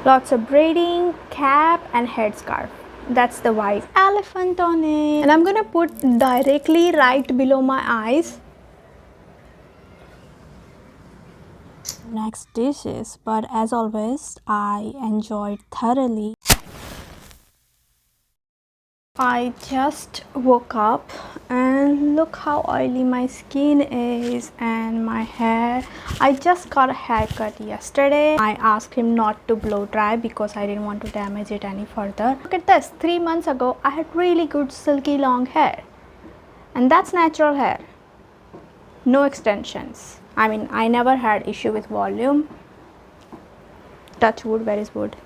Lots of braiding, cap and headscarf. That's the vibe. Elephant on it. And I'm gonna put directly right below my eyes. Next dishes, but as always, I enjoyed thoroughly. I just woke up and look how oily my skin is and my hair. I just got a haircut yesterday. I asked him not to blow dry because I didn't want to damage it any further. Look at this, 3 months ago I had really good silky long hair, and that's natural hair, no extensions. I mean, I never had issue with volume. Touch wood, where is wood?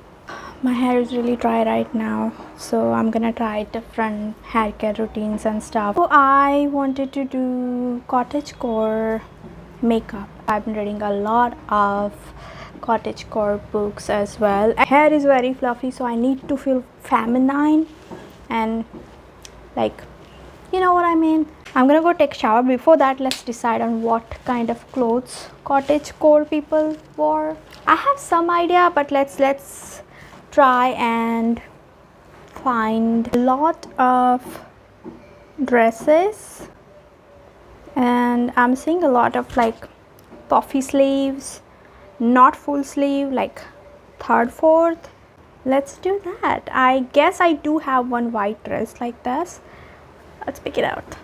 My hair is really dry right now, so I'm gonna try different hair care routines and stuff. So I wanted to do cottagecore makeup. I've been reading a lot of cottagecore books as well. Hair is very fluffy, so I need to feel feminine and like, you know what I mean. I'm gonna go take a shower. Before that, let's decide on what kind of clothes cottagecore people wore. I have some idea, but let's try and find a lot of dresses, and I'm seeing a lot of like puffy sleeves, not full sleeve, like third, fourth. Let's do that. I guess I do have one white dress like this. Let's pick it out.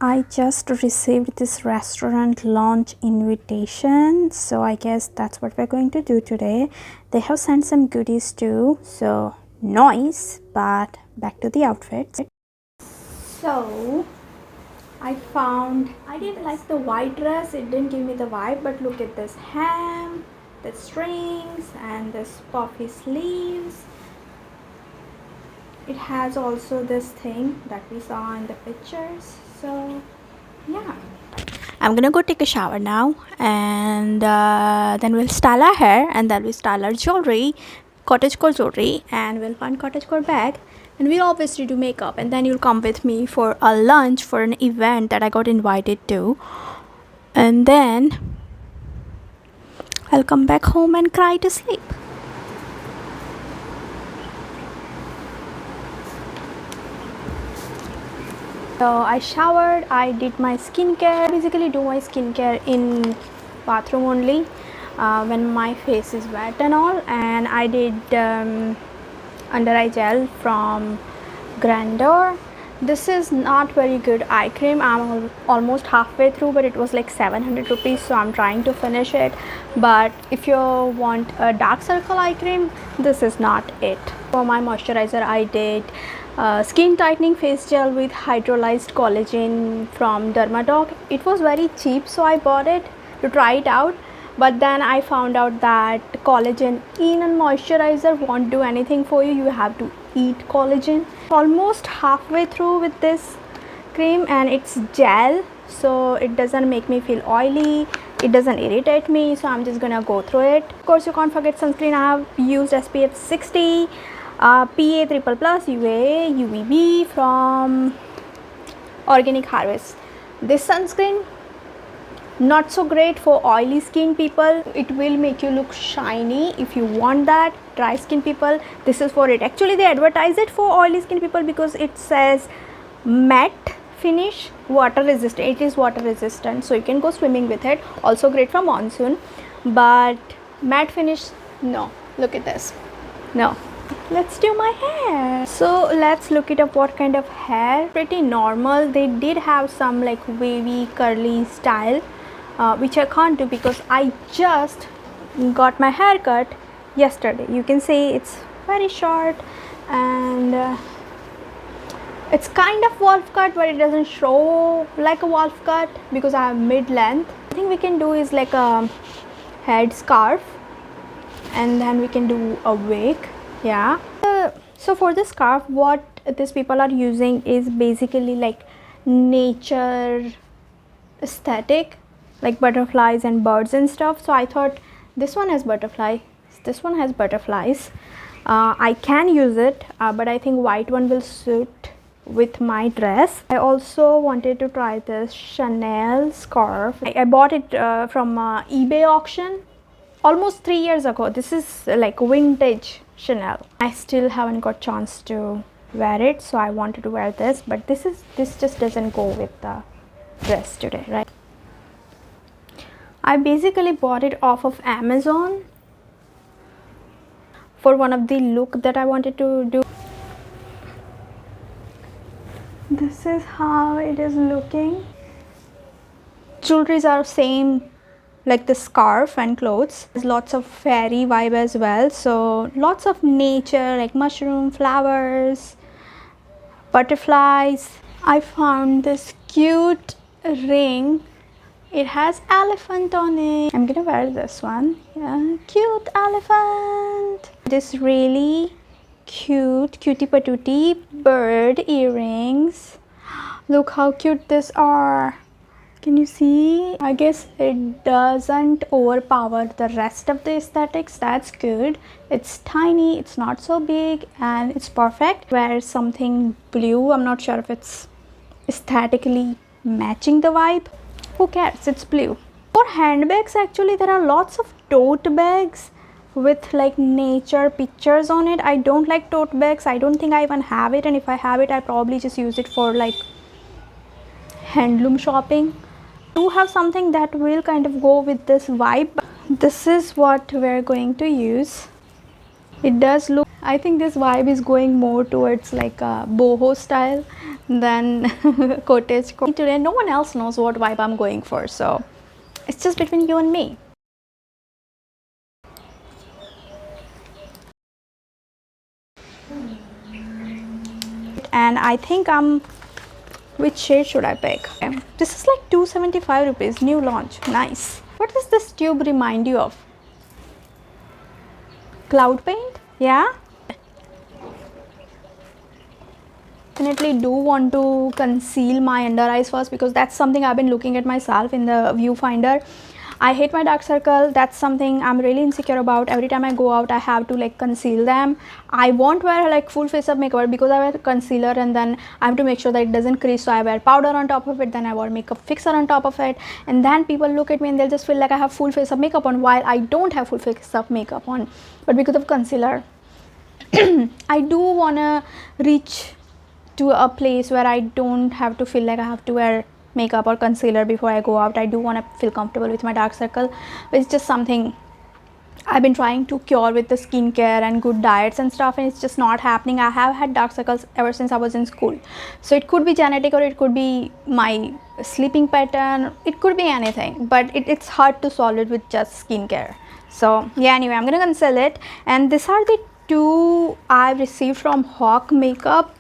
I just received this restaurant launch invitation, so I guess that's what we're going to do today. They have sent some goodies too, so nice. But back to the outfits. So I didn't like the white dress, it didn't give me the vibe, but look at this hem, the strings and this puffy sleeves. It has also this thing that we saw in the pictures. So yeah, I'm gonna go take a shower now, and then we'll style our hair, and then we'll style our jewelry, cottagecore jewelry, and we'll find cottagecore bag, and we'll obviously do makeup, and then you'll come with me for a lunch for an event that I got invited to, and then I'll come back home and cry to sleep. So I showered, I did my skincare. I basically do my skincare in bathroom only when my face is wet and all. And I did under eye gel from Grandeur. This is not very good eye cream. I'm almost halfway through, but it was like 700 rupees, so I'm trying to finish it. But if you want a dark circle eye cream, this is not it. For my moisturizer, I did skin tightening face gel with hydrolyzed collagen from Dermadoc. It was very cheap, so I bought it to try it out, but then I found out that collagen in a moisturizer won't do anything for you. You have to eat collagen. Almost halfway through with this cream, and it's gel, so it doesn't make me feel oily, it doesn't irritate me, so I'm just gonna go through it. Of course, you can't forget sunscreen. I have used SPF 60, PA++, UA, UVB from Organic Harvest. This sunscreen, not so great for oily skin people. It will make you look shiny. If you want that, dry skin people, this is for it. Actually, they advertise it for oily skin people because it says matte finish, water resistant. It is water resistant, so you can go swimming with it. Also great for monsoon, but matte finish, no. Look at this, no. Let's do my hair. So let's look it up. What kind of hair? Pretty normal. They did have some like wavy curly style, which I can't do because I just got my hair cut yesterday. You can see it's very short, and it's kind of wolf cut, but it doesn't show like a wolf cut because I have mid length. I think we can do is like a head scarf, and then we can do a wig. Yeah, so for the scarf, what these people are using is basically like nature aesthetic, like butterflies and birds and stuff. So I thought this one has butterfly, this one has butterflies. I can use it, but I think white one will suit with my dress. I also wanted to try this Chanel scarf. I bought it from eBay auction. almost 3 years ago. This is like vintage Chanel. I still haven't got chance to wear it, so I wanted to wear this, but this just doesn't go with the dress today, right? I basically bought it off of Amazon for one of the look that I wanted to do. This is how it is looking. Jewelries are same like the scarf and clothes. There's lots of fairy vibe as well, so lots of nature like mushroom, flowers, butterflies. I found this cute ring. It has elephant on it. I'm gonna wear this one. Yeah, cute elephant. This really cute cutie patootie bird earrings. Look how cute these are. Can you see? I guess it doesn't overpower the rest of the aesthetics. That's good. It's tiny, it's not so big, and it's perfect. Wear something blue. I'm not sure if it's aesthetically matching the vibe. Who cares? It's blue. For handbags, actually there are lots of tote bags with like nature pictures on it. I don't like tote bags. I don't think I even have it, and if I have it, I probably just use it for like handloom shopping. Do have something that will kind of go with this vibe. This is what we're going to use. It does look, I think this vibe is going more towards like a boho style than cottagecore. Today no one else knows what vibe I'm going for, so it's just between you and me. And I think which shade should I pick? Okay. This is like 275 rupees, new launch. Nice. What does this tube remind you of? Cloud paint? Yeah? Definitely do want to conceal my under eyes first, because that's something I've been looking at myself in the viewfinder. I hate my dark circle. That's something I'm really insecure about. Every time I go out, I have to like conceal them. I won't wear like full face of makeup because I wear concealer, and then I have to make sure that it doesn't crease, so I wear powder on top of it, then I wear makeup fixer on top of it, and then people look at me and they'll just feel like I have full face of makeup on, while I don't have full face of makeup on. But because of concealer, I do want to reach to a place where I don't have to feel like I have to wear makeup or concealer before I go out. I do want to feel comfortable with my dark circle, which is just something I've been trying to cure with the skincare and good diets and stuff, and it's just not happening. I have had dark circles ever since I was in school, so it could be genetic or it could be my sleeping pattern, it could be anything, but it's hard to solve it with just skincare. So yeah, anyway, I'm gonna conceal it, and these are the two I've received from Hawk Makeup.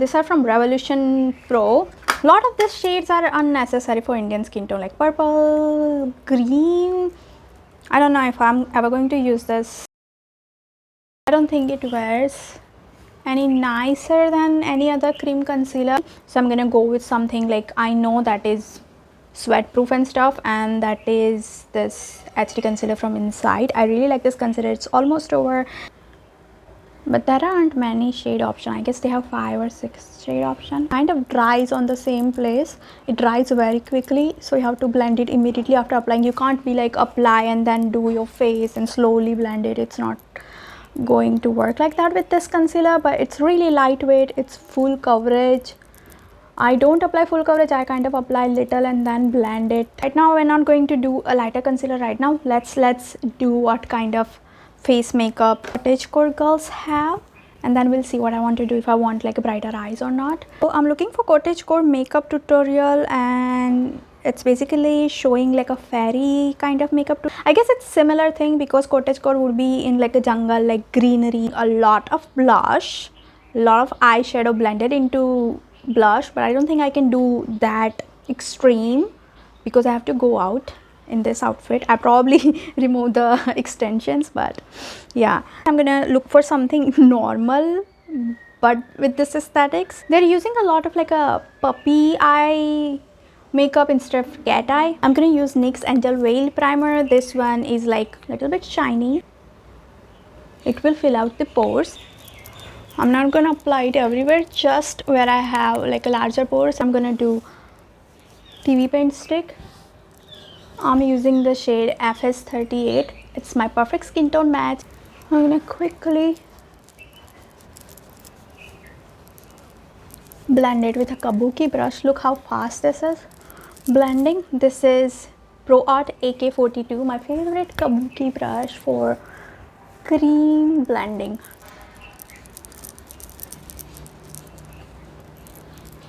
These are from Revolution Pro. A lot of these shades are unnecessary for Indian skin tone, like purple, green. I don't know if I'm ever going to use this. I don't think it wears any nicer than any other cream concealer, so I'm gonna go with something like I know that is sweat proof and stuff, and that is this HD concealer from Inside. I really like this concealer. It's almost over, but there aren't many shade options. I guess they have 5 or 6 shade options. Kind of dries on the same place. It dries very quickly, so you have to blend it immediately after applying. You can't be like apply and then do your face and slowly blend it. It's not going to work like that with this concealer, but it's really lightweight. It's full coverage. I don't apply full coverage. I kind of apply little and then blend it. Right now we're not going to do a lighter concealer right now. Let's do what kind of face makeup Cottagecore girls have, and then we'll see what I want to do, if I want like brighter eyes or not. So I'm looking for Cottagecore makeup tutorial, and it's basically showing like a fairy kind of makeup. I guess it's similar thing, because Cottagecore would be in like a jungle, like greenery, a lot of blush, a lot of eyeshadow blended into blush, but I don't think I can do that extreme because I have to go out in this outfit. I probably remove the extensions, but yeah, I'm gonna look for something normal but with this aesthetics. They're using a lot of like a puppy eye makeup instead of cat eye. I'm gonna use NYX Angel Veil primer. This one is like a little bit shiny. It will fill out the pores. I'm not gonna apply it everywhere, just where I have like a larger pores. I'm gonna do TV paint stick. I'm using the shade FS38. It's my perfect skin tone match. I'm gonna quickly blend it with a kabuki brush. Look how fast this is blending. This is Pro Art AK42, my favorite kabuki brush for cream blending.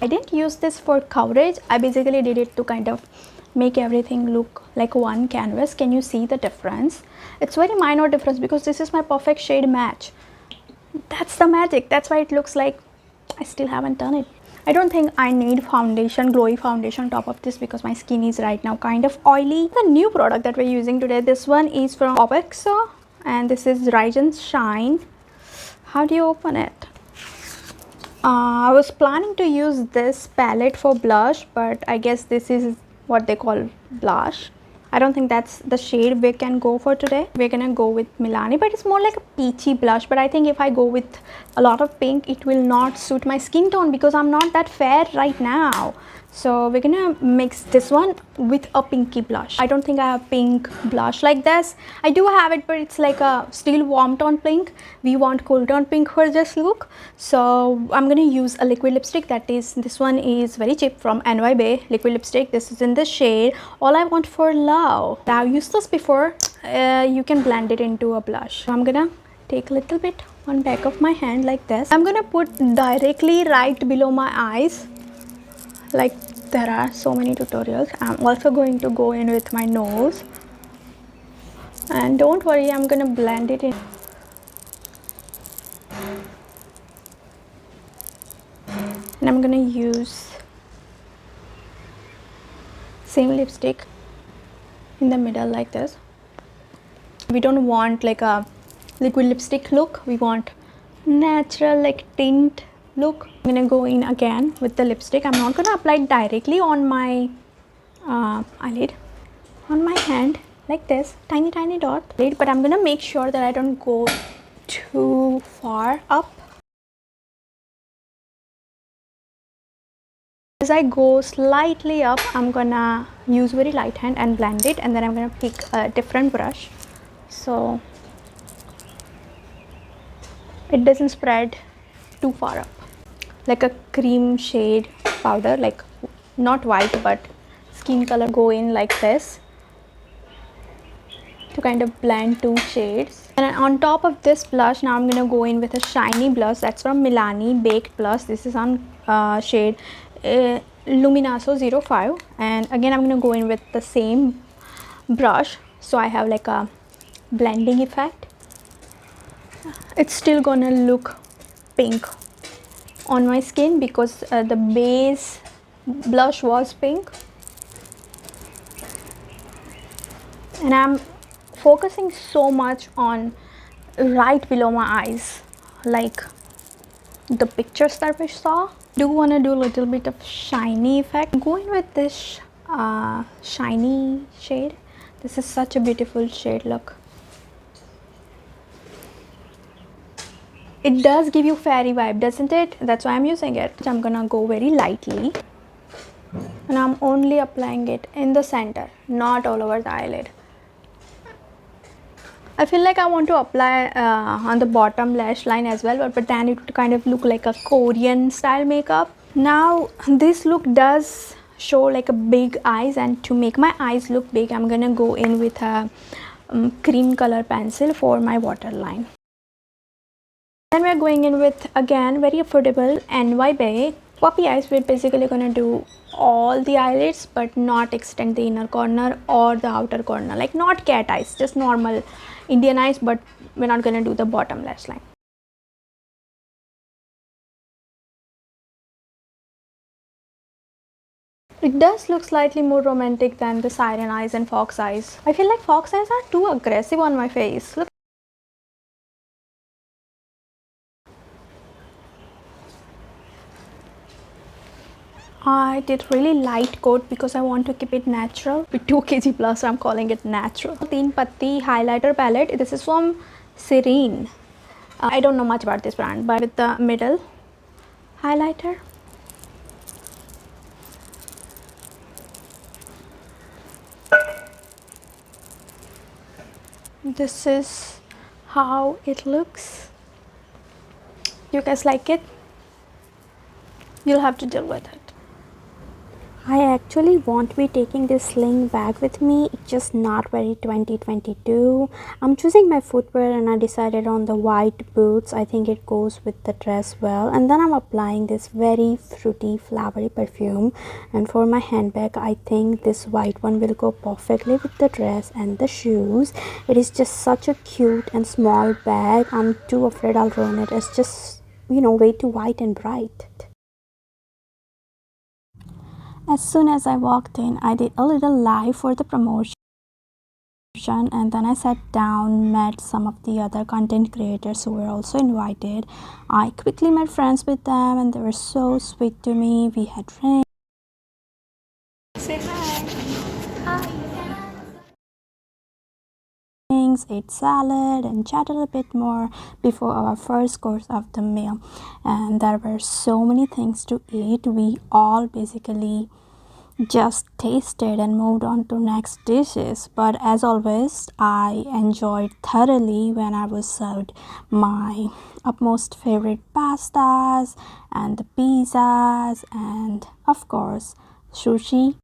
I didn't use this for coverage. I basically did it to kind of make everything look like one canvas. Can you see the difference? It's very minor difference because this is my perfect shade match. That's the magic. That's why it looks like I still haven't done it. I don't think I need foundation, glowy foundation on top of this because my skin is right now kind of oily. The new product that we're using today, this one is from Cottagecore and this is Rise and Shine. How do you open it? I was planning to use this palette for blush, but I guess this is what they call blush. I don't think that's the shade we can go for today. We're gonna go with Milani, but it's more like a peachy blush. But I think if I go with a lot of pink, it will not suit my skin tone because I'm not that fair right now. So we're gonna mix this one with a pinky blush. I don't think I have pink blush like this. I do have it, but it's like a still warm tone pink. We want cool tone pink for this look. So I'm gonna use a liquid lipstick. That is, this one is very cheap from NY Bay liquid lipstick. This is in the shade All I Want for Love. I've used this before. You can blend it into a blush. So I'm gonna take a little bit on back of my hand like this. I'm gonna put directly right below my eyes. Like there are so many tutorials. I'm also going to go in with my nose, and don't worry, I'm gonna blend it in. And I'm gonna use same lipstick in the middle like this. We don't want like a liquid lipstick look, we want natural like tint look. I'm gonna go in again with the lipstick. I'm not gonna apply it directly on my eyelid, on my hand like this, tiny dot, but I'm gonna make sure that I don't go too far up. As I go slightly up, I'm gonna use very light hand and blend it, and then I'm gonna pick a different brush so it doesn't spread too far up. Like a cream shade powder, like not white but skin color, go in like this to kind of blend two shades. And on top of this blush, now I'm gonna go in with a shiny blush. That's from Milani Baked Blush. This is on shade Luminoso 05, and again I'm gonna go in with the same brush so I have like a blending effect. It's still gonna look pink on my skin because the base blush was pink, and I'm focusing so much on right below my eyes, like the pictures that we saw. Do want to do a little bit of shiny effect. I'm going with this shiny shade. This is such a beautiful shade. Look, it does give you fairy vibe, doesn't it? That's why I'm using it. I'm gonna go very lightly, and I'm only applying it in the center, not all over the eyelid. I feel like I want to apply on the bottom lash line as well, but then it would kind of look like a Korean style makeup. Now this look does show like a big eyes, and to make my eyes look big, I'm gonna go in with a cream color pencil for my waterline. Then we're going in with, again, very affordable NY Bay puppy eyes. We're basically gonna do all the eyelids but not extend the inner corner or the outer corner, like not cat eyes, just normal Indian eyes, but we're not gonna do the bottom lash line. It does look slightly more romantic than the siren eyes and fox eyes. I feel like fox eyes are too aggressive on my face. Look. I did really light coat because I want to keep it natural. With 2 kg plus, so I'm calling it natural. Teen Patti highlighter palette. This is from Serene. I don't know much about this brand, but with the middle highlighter. This is how it looks. You guys like it? You'll have to deal with it. I actually won't be taking this sling bag with me. It's just not very 2022. I'm choosing my footwear and I decided on the white boots. I think it goes with the dress well. And then I'm applying this very fruity, flowery perfume. And for my handbag, I think this white one will go perfectly with the dress and the shoes. It is just such a cute and small bag. I'm too afraid I'll ruin it. It's just, way too white and bright. As soon as I walked in, I did a little live for the promotion and then I sat down, met some of the other content creators who were also invited. I quickly made friends with them and they were so sweet to me. We had drinks. Say hi. Ate salad and chatted a bit more before our first course of the meal, and there were so many things to eat. We all basically just tasted and moved on to next dishes, but as always I enjoyed thoroughly when I was served my utmost favorite pastas and the pizzas and of course sushi.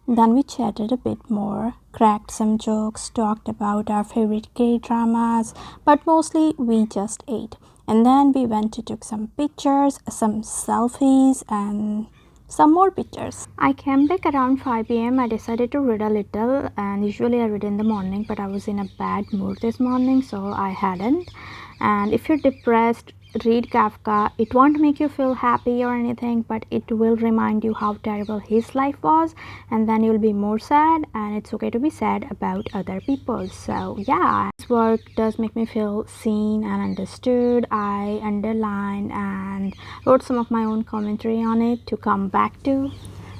Then we chatted a bit more, cracked some jokes, talked about our favorite K-dramas, but mostly we just ate. And then we went to took some pictures, some selfies and some more pictures. I came back around 5 p.m. I decided to read a little, and usually I read in the morning, but I was in a bad mood this morning, so I hadn't. And if you're depressed, read Kafka. It won't make you feel happy or anything, but it will remind you how terrible his life was, and then you'll be more sad, and it's okay to be sad about other people. So yeah, this work does make me feel seen and understood. I underlined and wrote some of my own commentary on it to come back to.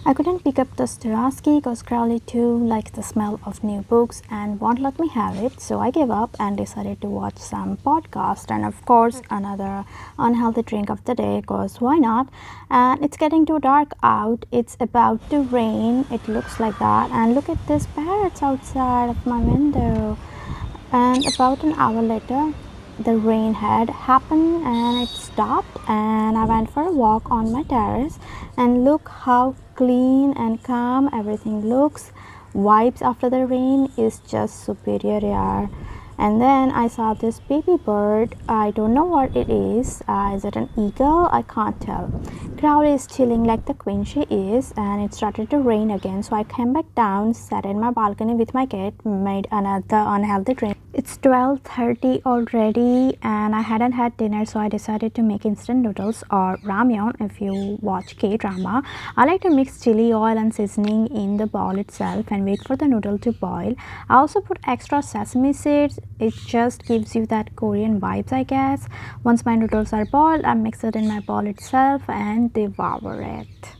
I couldn't pick up Dostoevsky because Crowley too likes the smell of new books and won't let me have it, so I gave up and decided to watch some podcast and of course another unhealthy drink of the day, because why not? And it's getting too dark out. It's about to rain. It looks like that, and look at these parrots outside of my window. And about an hour later the rain had happened and it stopped, and I went for a walk on my terrace, and look how clean and calm everything looks. Vibes after the rain is just superior, yeah. And then I saw this baby bird. I don't know what it is. Is it an eagle? I can't tell. Crowd is chilling like the queen she is, and it started to rain again, so I came back down, sat in my balcony with my cat, made another unhealthy drink. It's 12:30 already and I hadn't had dinner, so I decided to make instant noodles or ramen if you watch K-drama. I like to mix chili oil and seasoning in the bowl itself and wait for the noodle to boil. I also put extra sesame seeds. It just gives you that Korean vibes, I guess. Once my noodles are boiled, I mix it in my bowl itself and devour it.